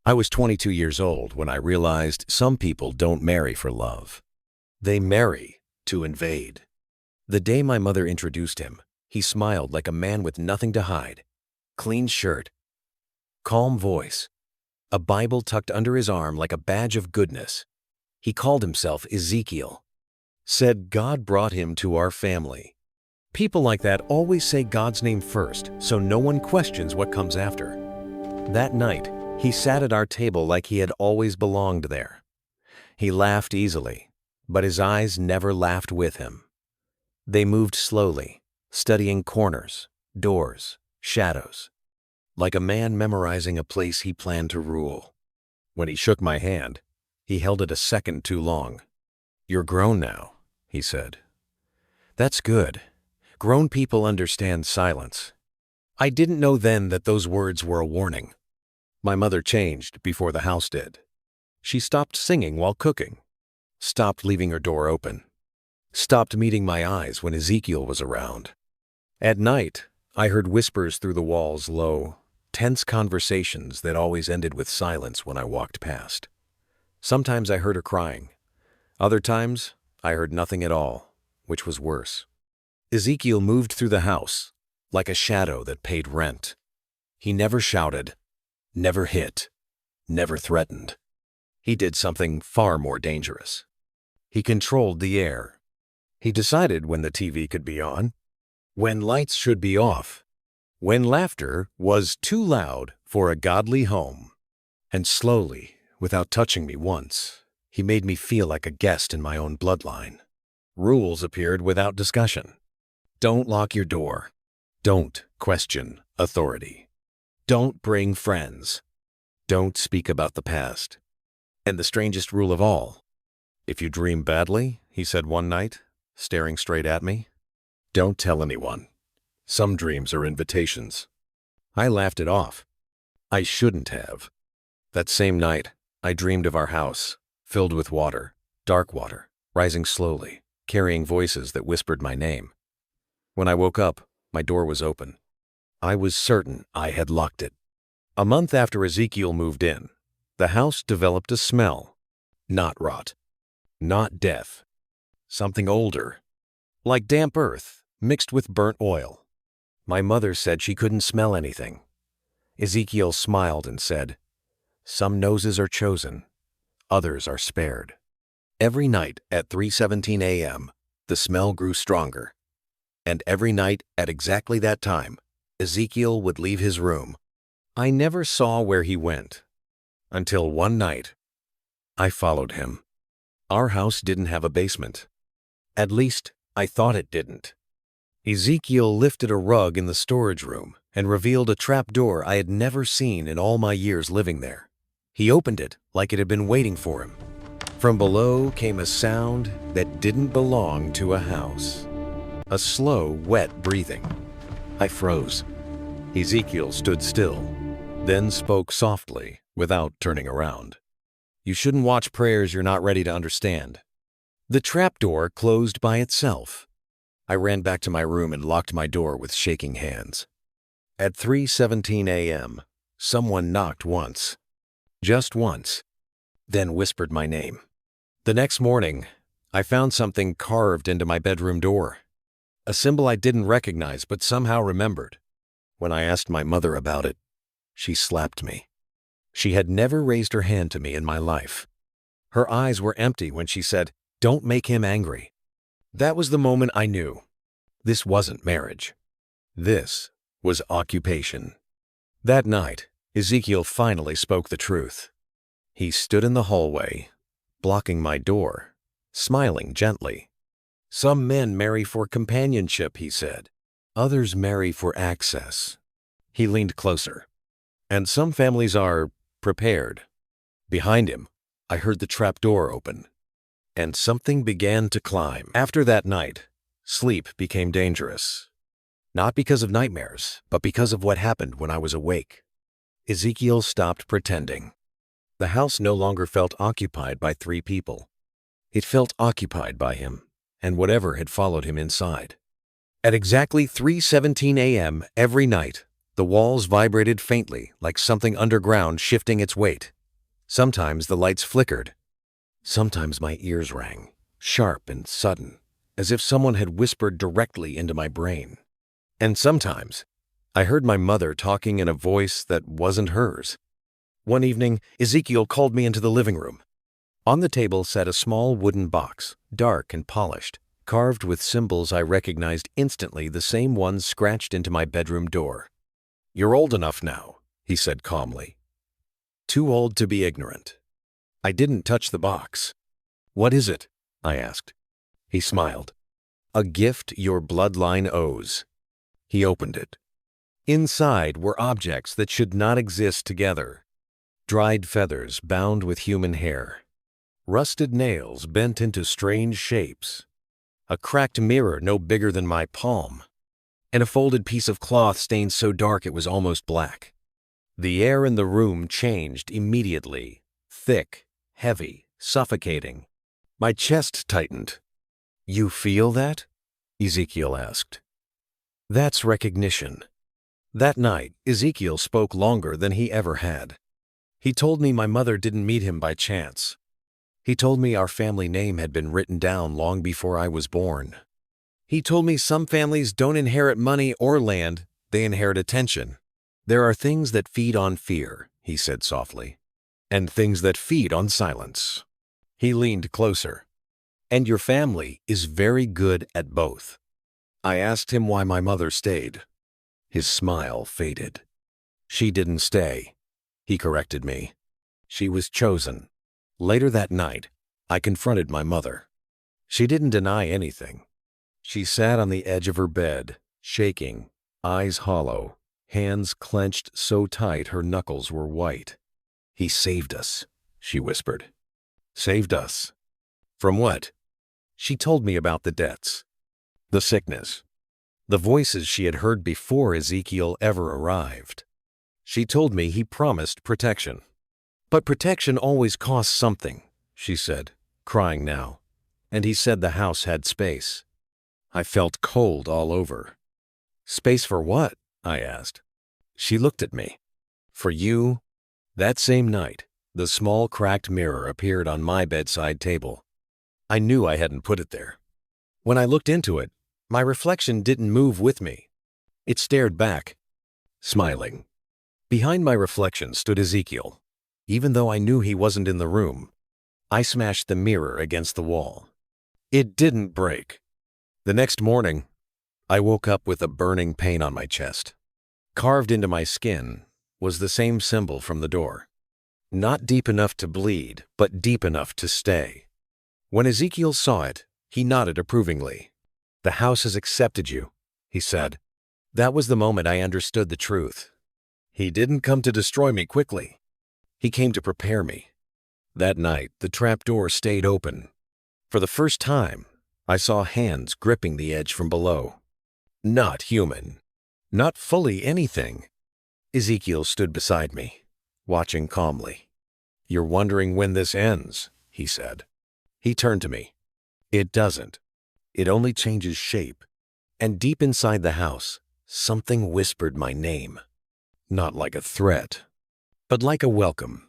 I was 22 years old when I realized some people don't marry for love. They marry to invade. The day my mother introduced him, he smiled like a man with nothing to hide. Clean shirt, calm voice, a Bible tucked under his arm like a badge of goodness. He called himself Ezekiel. Said God brought him to our family. People like that always say God's name first, so no one questions what comes after. That night, he sat at our table like he had always belonged there. He laughed easily, but his eyes never laughed with him. They moved slowly, studying corners, doors, shadows, like a man memorizing a place he planned to rule. When he shook my hand, he held it a second too long. "You're grown now," he said. "That's good. Grown people understand silence." I didn't know then that those words were a warning. My mother changed before the house did. She stopped singing while cooking, stopped leaving her door open, stopped meeting my eyes when Ezekiel was around. At night, I heard whispers through the walls, low, tense conversations that always ended with silence when I walked past. Sometimes I heard her crying. Other times, I heard nothing at all, which was worse. Ezekiel moved through the house, like a shadow that paid rent. He never shouted, never hit, never threatened. He did something far more dangerous. He controlled the air. He decided when the TV could be on, when lights should be off, when laughter was too loud for a godly home. And slowly, without touching me once, he made me feel like a guest in my own bloodline. Rules appeared without discussion. Don't lock your door. Don't question authority. Don't bring friends. Don't speak about the past. And the strangest rule of all, if you dream badly, he said one night, staring straight at me, don't tell anyone. Some dreams are invitations. I laughed it off. I shouldn't have. That same night, I dreamed of our house, filled with water, dark water, rising slowly, carrying voices that whispered my name. When I woke up, my door was open. I was certain I had locked it. A month after Ezekiel moved in, the house developed a smell. Not rot. Not death. Something older. Like damp earth, mixed with burnt oil. My mother said she couldn't smell anything. Ezekiel smiled and said, "Some noses are chosen, others are spared." Every night at 3:17 a.m., the smell grew stronger. And every night at exactly that time, Ezekiel would leave his room. I never saw where he went, until one night, I followed him. Our house didn't have a basement. At least, I thought it didn't. Ezekiel lifted a rug in the storage room and revealed a trapdoor I had never seen in all my years living there. He opened it like it had been waiting for him. From below came a sound that didn't belong to a house. A slow, wet breathing. I froze. Ezekiel stood still, then spoke softly without turning around. "You shouldn't watch prayers you're not ready to understand." The trapdoor closed by itself. I ran back to my room and locked my door with shaking hands. At 3:17 a.m., someone knocked once. Just once. Then whispered my name. The next morning, I found something carved into my bedroom door. A symbol I didn't recognize but somehow remembered. When I asked my mother about it, she slapped me. She had never raised her hand to me in my life. Her eyes were empty when she said, "Don't make him angry." That was the moment I knew. This wasn't marriage. This was occupation. That night, Ezekiel finally spoke the truth. He stood in the hallway, blocking my door, smiling gently. "Some men marry for companionship," he said. "Others marry for access." He leaned closer. "And some families are prepared." Behind him, I heard the trapdoor open, and something began to climb. After that night, sleep became dangerous. Not because of nightmares, but because of what happened when I was awake. Ezekiel stopped pretending. The house no longer felt occupied by 3 people. It felt occupied by him, and whatever had followed him inside. At exactly 3:17 a.m. every night, the walls vibrated faintly like something underground shifting its weight. Sometimes the lights flickered. Sometimes my ears rang, sharp and sudden, as if someone had whispered directly into my brain. And sometimes I heard my mother talking in a voice that wasn't hers. One evening, Ezekiel called me into the living room. On the table sat a small wooden box, dark and polished, carved with symbols I recognized instantly, the same ones scratched into my bedroom door. "You're old enough now," he said calmly. "Too old to be ignorant." I didn't touch the box. "What is it?" I asked. He smiled. "A gift your bloodline owes." He opened it. Inside were objects that should not exist together. Dried feathers bound with human hair. Rusted nails bent into strange shapes. A cracked mirror no bigger than my palm. And a folded piece of cloth stained so dark it was almost black. The air in the room changed immediately. Thick, heavy, suffocating. My chest tightened. "You feel that?" Ezekiel asked. That's recognition. That night, Ezekiel spoke longer than he ever had. He told me my mother didn't meet him by chance. He told me our family name had been written down long before I was born. He told me some families don't inherit money or land, they inherit attention. There are things that feed on fear, he said softly, and things that feed on silence. He leaned closer. And your family is very good at both. I asked him why my mother stayed. His smile faded. She didn't stay, he corrected me. She was chosen. Later that night, I confronted my mother. She didn't deny anything. She sat on the edge of her bed, shaking, eyes hollow, hands clenched so tight her knuckles were white. "He saved us," she whispered. "Saved us? From what?" She told me about the debts, the sickness, the voices she had heard before Ezekiel ever arrived. She told me he promised protection. "But protection always costs something," she said, crying now. "And he said the house had space." I felt cold all over. "Space for what?" I asked. She looked at me. "For you." That same night, the small cracked mirror appeared on my bedside table. I knew I hadn't put it there. When I looked into it, my reflection didn't move with me. It stared back, smiling. Behind my reflection stood Ezekiel. Even though I knew he wasn't in the room, I smashed the mirror against the wall. It didn't break. The next morning, I woke up with a burning pain on my chest. Carved into my skin was the same symbol from the door. Not deep enough to bleed, but deep enough to stay. When Ezekiel saw it, he nodded approvingly. "The house has accepted you," he said. That was the moment I understood the truth. He didn't come to destroy me quickly. He came to prepare me. That night, the trapdoor stayed open. For the first time, I saw hands gripping the edge from below. Not human. Not fully anything. Ezekiel stood beside me, watching calmly. "You're wondering when this ends," he said. He turned to me. "It doesn't. It only changes shape." And deep inside the house, something whispered my name. Not like a threat, but like a welcome.